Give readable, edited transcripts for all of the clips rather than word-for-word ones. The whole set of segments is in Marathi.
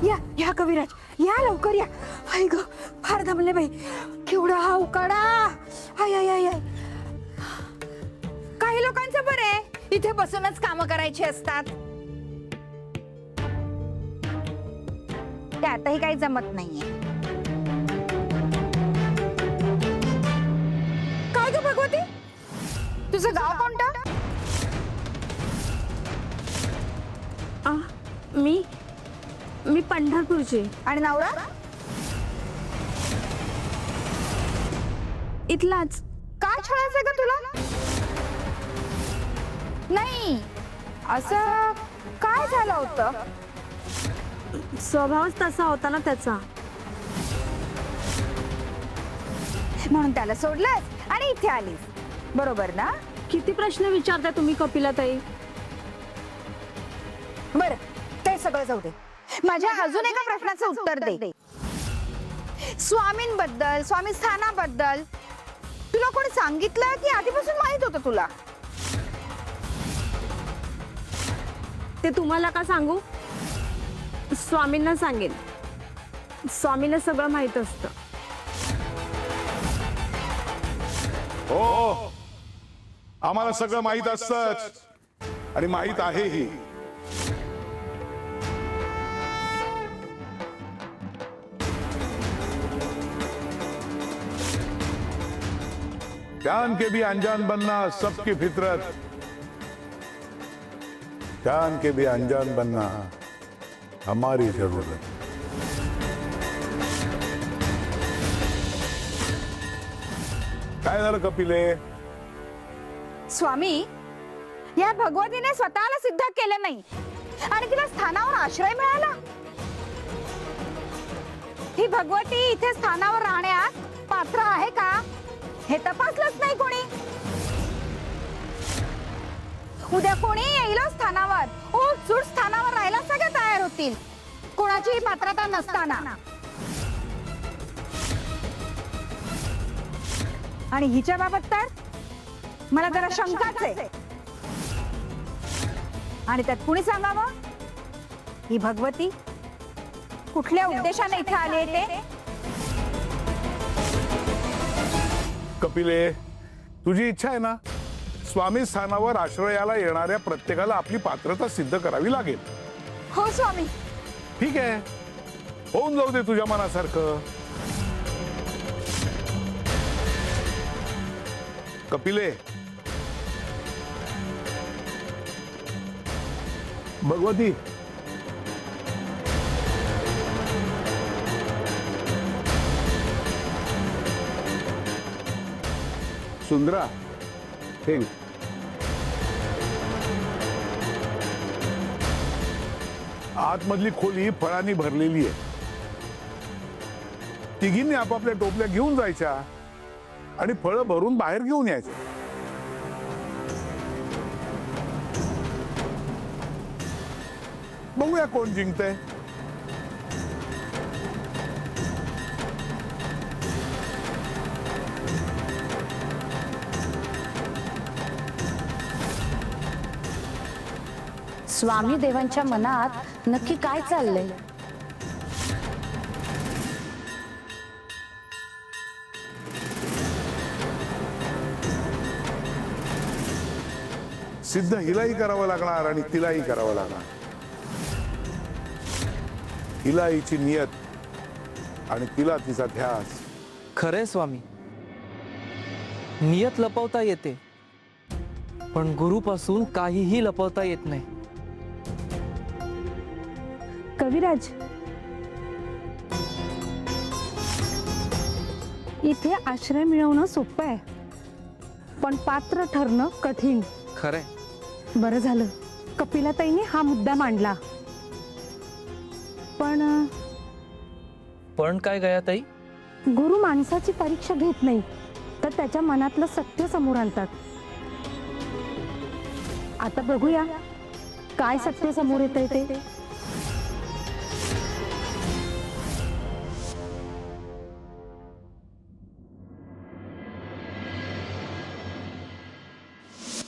या या कविराज, या लवकर या. हाय ग, फार दमले बाई. केवढा हा उकाडा. हाय हाय हाय. काही लोकांचं बरं आहे, इथे बसूनच कामं करायची असतात. त्यातही काही जमत नाहीये. काय ग भगवती, तुझं गाव कोणतं? मी पंढरपूरची. आणि नवरा? इथलाच. काय छळायचं ग तुला? नाही, असं काय झालं होतं? स्वभावच तसा होता ना त्याचा. म्हणून त्याला सोडलंस आणि इथे आलीस, बरोबर ना? किती प्रश्न विचारता तुम्ही कपिलाताई. बरं, ते सगळं जाऊ दे. माझ्या अजून एका प्रश्नाचं उत्तर दे. स्वामींबद्दल, स्वामी स्थानाबद्दल तुला कोणी सांगितलं की आधीपासून माहित होतं तुला? ते तुम्हाला का सांगू? स्वामींना सांगेन. स्वामींना सगळं माहित असतं. हो, आम्हाला सगळं माहित असतंच आणि माहित आहेही. जान के भी अनजान बनना सबकी फितरत, जान के भी अनजान बनना हमारी जरूरत. काय झालं कपिले? स्वामी, या भगवतीने स्वतःला सिद्ध केलं नाही आणि तिला स्थानावर आश्रय मिळाला. ही भगवती इथे स्थानावर राहण्यास पात्र आहे का हे तपासलंच नाही कोणी. उद्या कोणी येईल स्थानावर, उठसूट स्थानावर राहायला सगळे तयार होतील, कोणाचीही पात्रता नसताना. आणि हिच्या बाबत तर मला जरा शंकाच आहे. आणि त्यात कुणी सांगावं, ही भगवती कुठल्या उद्देशाने इथे आली ते? कपिले, तुझी इच्छा आहे ना, स्वामी स्थानावर आश्रयाला येणाऱ्या प्रत्येकाला आपली पात्रता सिद्ध करावी लागेल. हो स्वामी. ठीक आहे, होऊन जाऊ दे तुझ्या मनासारखं. कपिले, भगवती, सुंदरा, हे आतमधली खोली फळांनी भरलेली आहे. तिघींनी आपापल्या टोपल्या घेऊन जायच्या आणि फळं भरून बाहेर घेऊन यायचं. बघूया कोण जिंकतंय. स्वामी देवांच्या मनात नक्की काय चाललंय? सिद्ध हिलाही करावं लागणार आणि तिलाही करावं लागणार. हिला हिची नियत आणि तिला तिचा ध्यास. खरे स्वामी, नियत लपवता येते पण गुरुपासून काहीही लपवता येत नाही. कविराज, इथे आश्रय मिळवणं सोपं आहे, पण पात्र ठरणं कठीण. खरे. बरं झालं कपिलाताईने हा मुद्दा मांडला. पण काय गयाताई? गुरु माणसाची परीक्षा घेत नाही, तर त्याच्या मनातलं सत्य समोर आणतात. आता बघूया काय सत्य समोर येतंय ते.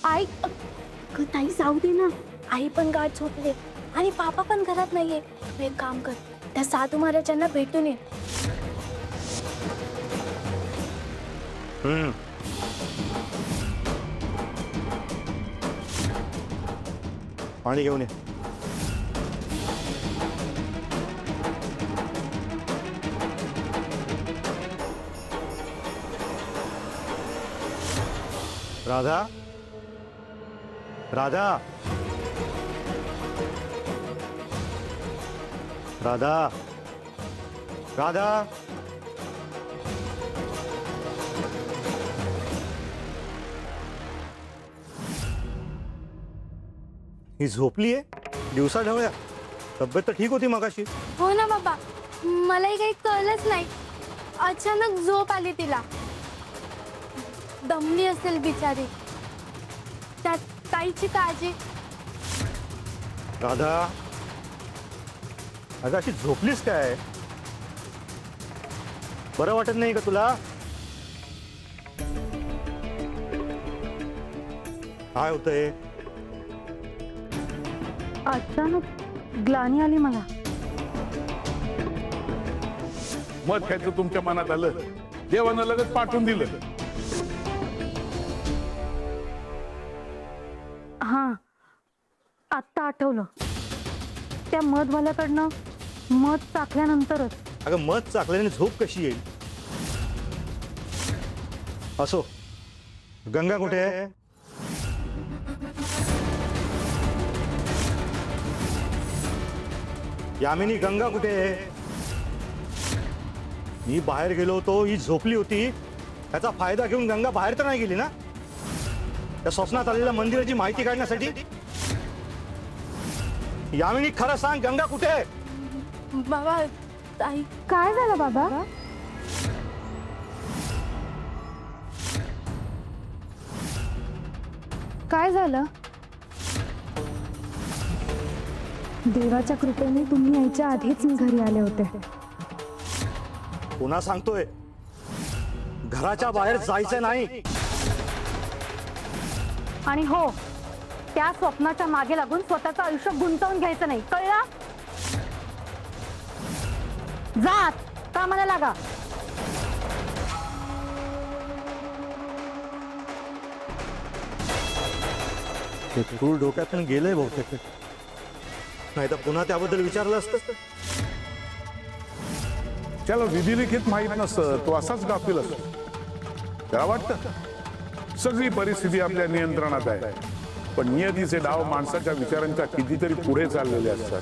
आई, ताई जाऊ दे ना. आई पण गाठ झोपले आणि पापा पण घरात नाहीये. तू एक काम कर, त्या साधू महाराजांना भेटून ये. पाणी घेऊन ये. राधा, राधा, राधा, राधा. ही झोपली आहे दिवसा ढवळ्या. तब्येत तर ठीक होती मगाशी. हो ना बाबा, मलाही काही कळलंच नाही. अचानक झोप आली तिला. दमली असेल बिचारी. त्यात ताईची काळजी. राधा, अगं अशी झोपलीस काय? बरं वाटत नाही का तुला? काय होतंय? अचानक ग्लानी आली मला. मत खायचं तुमच्या मनात आलं, देवानं लगेच पाठवून दिलं. हा, आत्ता आठवलं. त्या मधवाल्याकडनं मध चाखल्यानंतरच. अगं मध चाकल्याने झोप कशी येईल? असो, गंगा कुठे आहे? यामिनी, गंगा कुठे आहे? मी बाहेर गेलो होतो, ही झोपली होती. त्याचा फायदा घेऊन गंगा बाहेर तर नाही गेली ना? त्या स्वप्नात आलेल्या मंदिराची माहिती काढण्यासाठी. यामिनी, खरं सांग, गंगा कुठे आहे? बाबा, ताई काय झालं बाबा? काय झालं? देवाच्या कृपेने तुम्ही यायच्या आधीच मी घरी आले होते. पुन्हा सांगतोय, घराच्या बाहेर जायचं नाही. आणि हो, त्या स्वप्नाच्या मागे लागून स्वतःचं आयुष्य गुंतवून घ्यायचं नाही, कळलं? जात कामाला लागा. ते तूळ डोक्यातून गेलंय बहुतेक. नाही तर पुन्हा त्याबद्दल विचारलं असतं. त्याला विधिलिखित माहीत नसतं, तो असाच गाफील असतो. त्याला वाटतं सगळी परिस्थिती आपल्या नियंत्रणात आहे, पण नियतीचे डाव माणसाच्या विचारांच्या कितीतरी पुढे चाललेले असतात.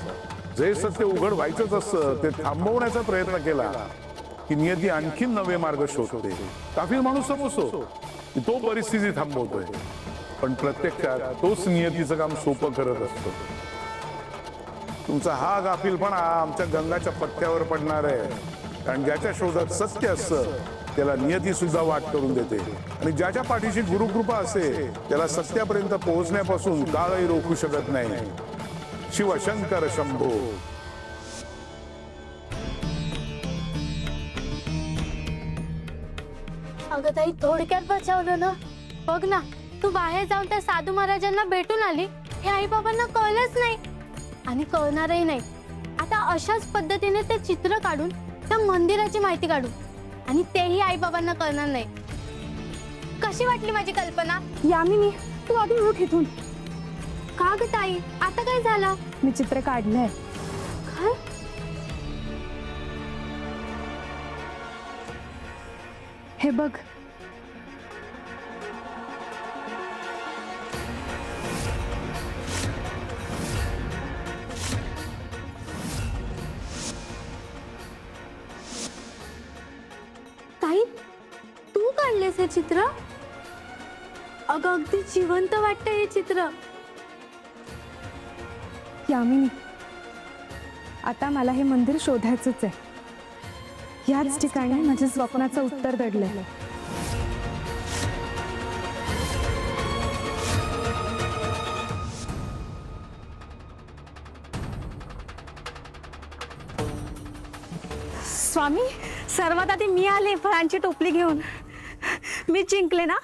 जे सत्य उघड व्हायचंच असतं ते थांबवण्याचा प्रयत्न केला की नियती आणखी नवे मार्ग शोधते. गाफील माणूस समजतो की तो परिस्थिती थांबवतोय, पण प्रत्यक्षात तोच नियतीचं काम सोपं करत असतो. तुमचा हा गाफीलपणा आमच्या गंगाच्या पथ्यावर पडणार आहे. कारण ज्याच्या शोधात सत्य असतं त्याला नियती सुद्धा वाट करून देते, आणि ज्याच्या पाठीशी गुरुकृपा असते त्याला सत्यापर्यंत पोहोचण्यापासून काळही रोखू शकत नाही. शिवशंकर शंभो. अगं ताई, थोडक्यात बचावलं ना. बघ ना, तू बाहेर जाऊन त्या साधू महाराजांना भेटून आली. हे आई बाबांना कळलंच नाही आणि कळणारही नाही. आता अशाच पद्धतीने ते चित्र काढून त्या मंदिराची माहिती काढू, आणि तेही आई बाबांना कळणार नाही. कशी वाटली माझी कल्पना? यामिनी, तू आधी उठ इथून. का ग ताई, आता काय झालं? मी चित्र काढलंय. काय? हे बघ. ताई, तू काढलेस हे चित्र? अगं अगदी जिवंत वाटतंय हे चित्र. यामिनी, आता मला हे मंदिर शोधायचंच आहे. याच ठिकाणी माझ्या स्वप्नाचं उत्तर दडलंय. स्वामी, सर्वात आधी मी आले फळांची टोपली घेऊन. मी जिंकले ना?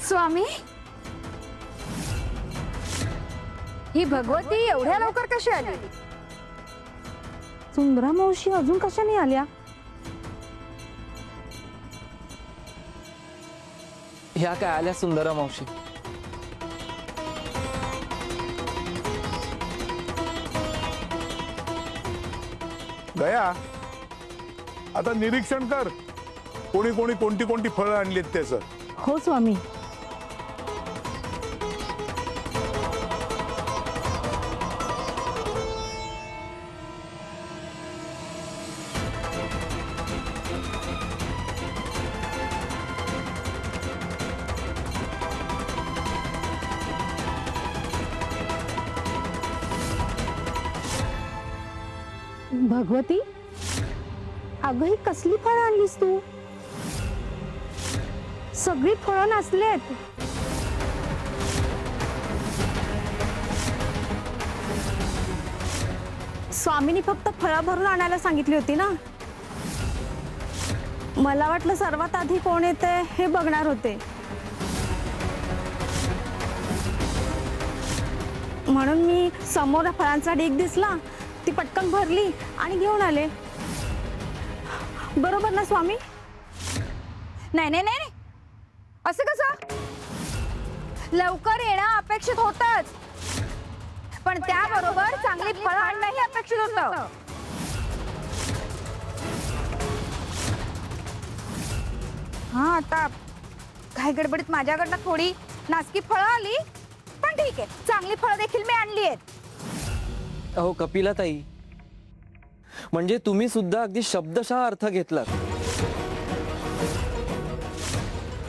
स्वामी, ही भगवती एवढ्या लवकर कशी आली? सुंदरा मावशी अजून कशाने आल्या? ह्या काय आल्या सुंदरा मावशी? गया, आता निरीक्षण कर, कोणी कोणी कोणती कोणती फळं आणलीत त्याचं. हो स्वामी. भगवती, अगं ही कसली फळं आणलीस तू? सगळी फळं नसलेत. स्वामीनी फक्त फळं भरून आणायला सांगितली होती ना. मला वाटलं सर्वात आधी कोण येते हे बघणार होते, म्हणून मी समोर फळांचा ढीग दिसला, ती पटकन भरली आणि घेऊन आले. बरोबर ना स्वामी? नाही नाही नाही, असं कसं? लवकर येणं अपेक्षित होतच, पण त्याबरोबर चांगली फळं आणणंही अपेक्षित होतं. हा, आता काही गडबडीत माझ्याकडनं थोडी नासकी फळं आली, पण ठीक आहे, चांगली फळं देखील मी आणली आहेत. अहो कपिलाताई, म्हणजे तुम्ही सुद्धा अगदी शब्दशः अर्थ घेतलात.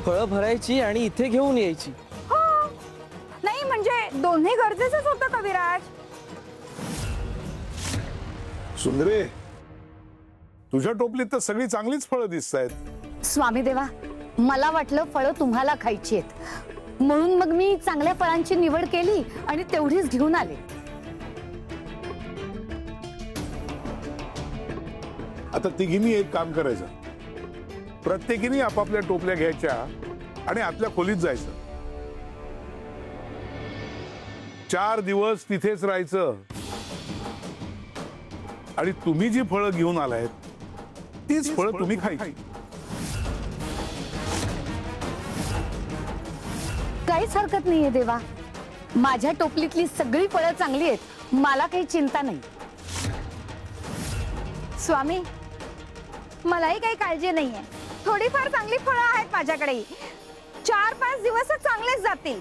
फळं भरायची आणि इथे घेऊन यायची. हो, नाही म्हणजे दोन्ही गरजेचंच होतं कविराज. सुंदरे, तुझ्या टोपलीत तर सगळी चांगलीच फळं दिसत आहेत. स्वामी देवा, मला वाटलं फळं तुम्हाला खायची आहेत, म्हणून मग मी चांगल्या फळांची निवड केली आणि तेवढीच घेऊन आले. आता तिघींनी एक काम करायचं, प्रत्येकीने आपापल्या टोपल्या घ्यायच्या आणि आतल्या खोलीत जायचं. 4 दिवस तिथेच राहायचं आणि तुम्ही जी फळं घेऊन आलायत तीच फळं तुम्ही खायची. काहीच हरकत नाहीये देवा, माझ्या टोपलीतली सगळी फळं चांगली आहेत, मला काही चिंता नाही. स्वामी, मलाही काही काळजी नाहीये, थोडीफार चांगली फळं आहेत माझ्याकडे. 4-5 दिवस चांगलेच जातील.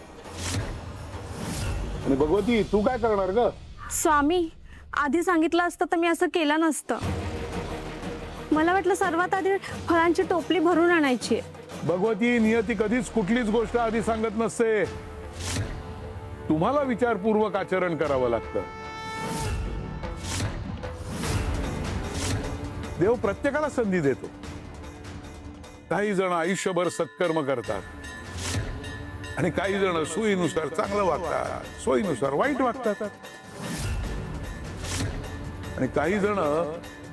आणि भगवती, तू काय करणार ग? स्वामी, आधी सांगितलं असतं तर मी असं केलं नसतं. मला वाटलं सर्वात आधी फळांची टोपली भरून आणायची. भगवती, नियती कधीच कुठलीच गोष्ट आधी सांगत नसते. तुम्हाला विचारपूर्वक आचरण करावं लागतं. देव प्रत्येकाला संधी देतो. काही जण आयुष्यभर सत्कर्म करतात आणि काही जण सोयीनुसार चांगलं वागतात, सोयीनुसार वाईट वागतात, आणि काही जण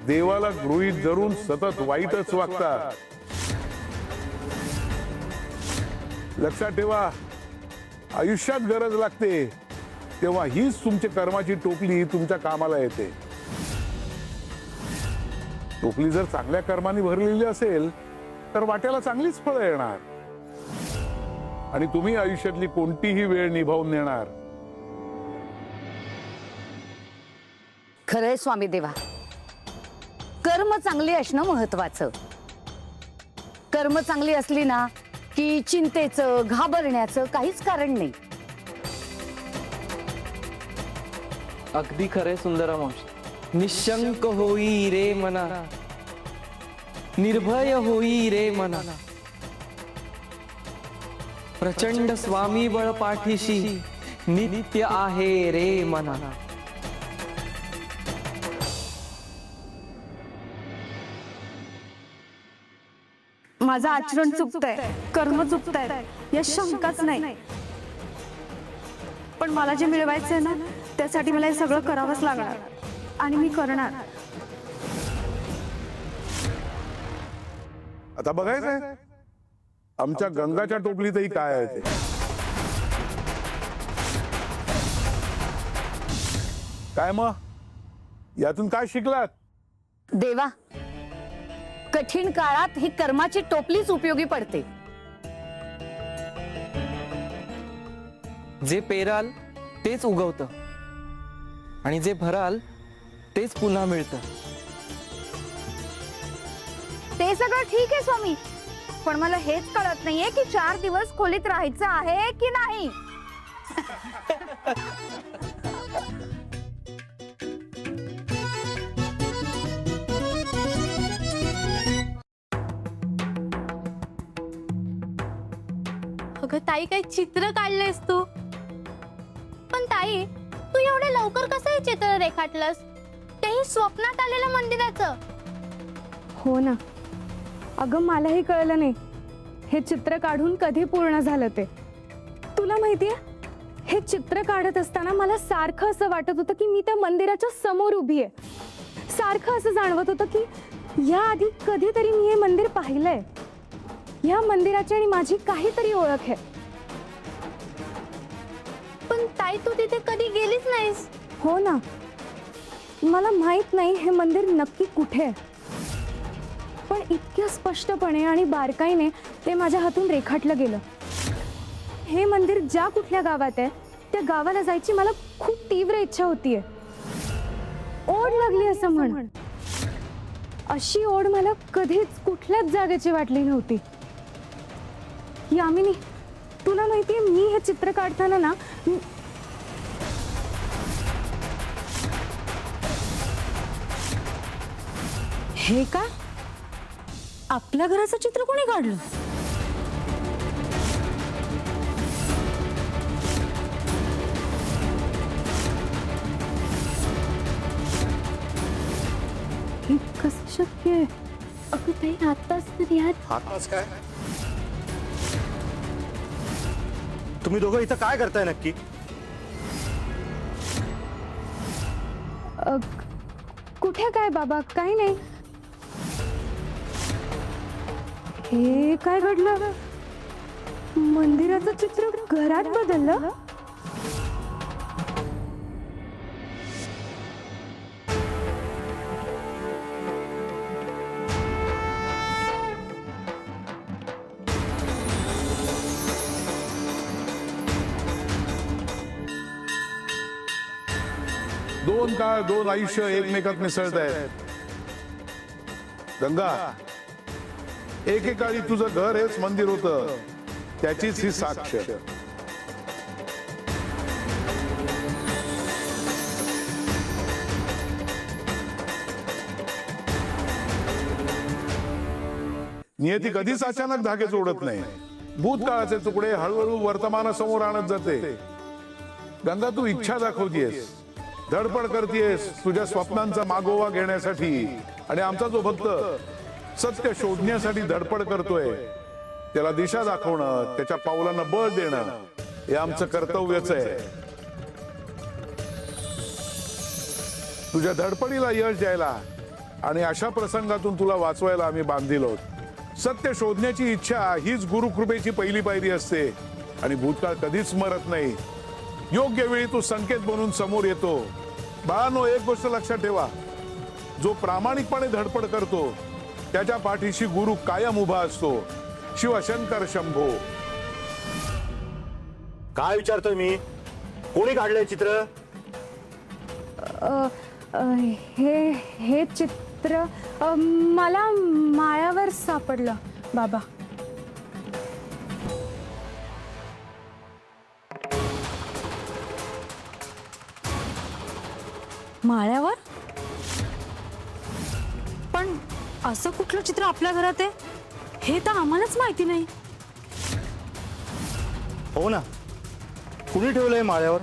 देवाला गृहीत धरून सतत वाईटच वागतात. लक्षात ठेवा, आयुष्यात गरज लागते तेव्हा हीच तुमच्या कर्माची टोपली तुमच्या कामाला येते. टोपली जर चांगल्या कर्माने भरलेली असेल तर वाट्याला चांगलीच फळं येणार आणि तुम्ही आयुष्यातली कोणतीही वेळ निभावून नेणार. खरंय स्वामी देवा, कर्म चांगली असणं महत्वाचं. कर्म चांगली असली ना की चिंतेचं, घाबरण्याचं काहीच कारण नाही. अगदी खरे सुंदरा मावशी. निशंक होई रे मना, निर्भय होई रे मना, प्रचंड स्वामी बळ पाठीशी नित्य आहे रे मना. माझं आचरण चुकतंय, कर्म चुकतायत, या शंकाच नाही. पण मला जे मिळवायचंय ना, त्यासाठी मला हे सगळं करावंच लागणार आणि मी करणार. आता बघायचंय आमच्या गंगाच्या टोपलीतही काय आहे ते. काय मग यातून काय शिकलात? देवा, कठीण काळात ही कर्माची टोपलीच उपयोगी पडते. जे पेराल तेच उगवतं आणि जे भराल तेच पुन्हा मिळतं. ते सगळं ठीक आहे स्वामी, पण मला हेच कळत नाहीये की 4 दिवस खोलीत राहायचं आहे की नाही. अगं ताई, काही चित्र काढलेस तू? पण ताई, तू एवढे लवकर कसं हे चित्र रेखाटलंस? तेही स्वप्नात आलेलं मंदिराचं. हो ना, अगं मलाही कळलं नाही हे चित्र काढून कधी पूर्ण झालं ते. तुला माहितीये, हे चित्र काढत असताना मला सारखं असं वाटत होतं की मी त्या मंदिराच्या समोर उभी आहे. सारखं असं जाणवत होतं की या आधी कधीतरी मी हे मंदिर पाहिलंय. या मंदिराची आणि माझी काहीतरी ओळख आहे. पण ताई, तू तिथे कधी गेलीच नाहीस. हो ना, मला माहित नाही हे मंदिर नक्की कुठे आहे, पण इतक्या स्पष्टपणे आणि बारकाईने ते माझ्या हातून रेखाटलं गेलं. हे मंदिर ज्या कुठल्या गावात आहे त्या गावाला जायची मला खूप तीव्र इच्छा होतीये. ओढ लागली असं म्हण. अशी ओढ मला कधीच कुठल्याच जागेची वाटली नव्हती. यामिनी, तुला माहितीये, मी हे चित्र काढताना ना हे काय, आपल्या घराचं चित्र कोणी काढलं? हे कसं शक्य आहे? अगं ताई, आत्ताच तर यात आताच काय? तुम्ही दोघं इथं काय करताय नक्की? कुठे काय बाबा, काही नाही. हे काय घडलं? मंदिराचं चित्र घरात बदललं? दोन काळ, दोन आयुष्य एकमेकात मिसळत आहेत. गंगा, एकेकाळी तुझं घर हेच मंदिर होतं, त्याचीच ही साक्ष. नियती कधीच अचानक धागे जोडत नाही. भूतकाळाचे तुकडे हळूहळू वर्तमानासमोर आणत जाते. गंगा, तू इच्छा दाखवतीयस, धडपड करतेस तुझ्या स्वप्नांचा मागोवा घेण्यासाठी, आणि आमचा जो भक्त सत्य शोधण्यासाठी धडपड करतोय त्याला दिशा दाखवणं, त्याच्या पावलांना बळ देणं हे आमचं कर्तव्यच आहे. तुझ्या धडपडीला यश द्यायला आणि अशा प्रसंगातून तुला वाचवायला आम्ही बांधील आहोत. सत्य शोधण्याची इच्छा हीच गुरुकृपेची पहिली पायरी असते, आणि भूतकाळ कधीच मरत नाही. योग्य वेळी तो संकेत बनून समोर येतो. बाळांनो, एक गोष्ट लक्षात ठेवा, जो प्रामाणिकपणे धडपड करतो त्याच्या पाठीशी गुरु कायम उभा असतो. शिवशंकर शंभो. काय विचारतोय मी? कोणी काढलंय चित्र? हे चित्र मला माळ्यावर सापडलं बाबा. माळ्यावर? पण असं कुठलं चित्र आपल्या घरात आहे हे तर आम्हालाच माहिती नाही. हो ना, कुणी ठेवलंय माळ्यावर?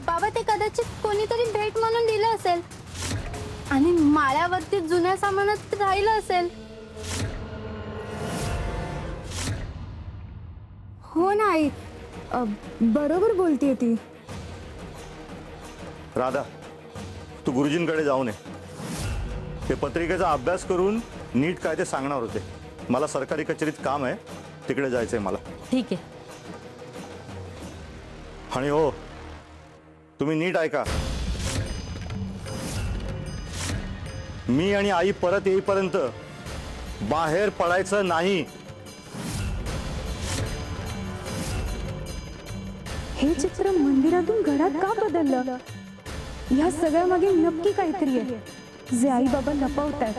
बाबा, ते कदाचित कोणीतरी भेट म्हणून दिलं असेल आणि माळ्यावरती जुन्या सामानात राहिलं असेल. हो ना आई, बरोबर बोलतीये ती. राधा, तू गुरुजींकडे जाऊन ये. ते पत्रिकेचा अभ्यास करून नीट काय ते सांगणार होते. मला सरकारी कचेरीत काम आहे, तिकडे जायचंय मला. ठीक आहे. आणि हो, तुम्ही नीट ऐका. मी आणि आई परत येईपर्यंत बाहेर पडायचं नाही. हे चित्र मंदिरातून घरात का बदललं? या सगळ्यामागे नक्की काहीतरी आहे जे आई बाबा लपवतायत.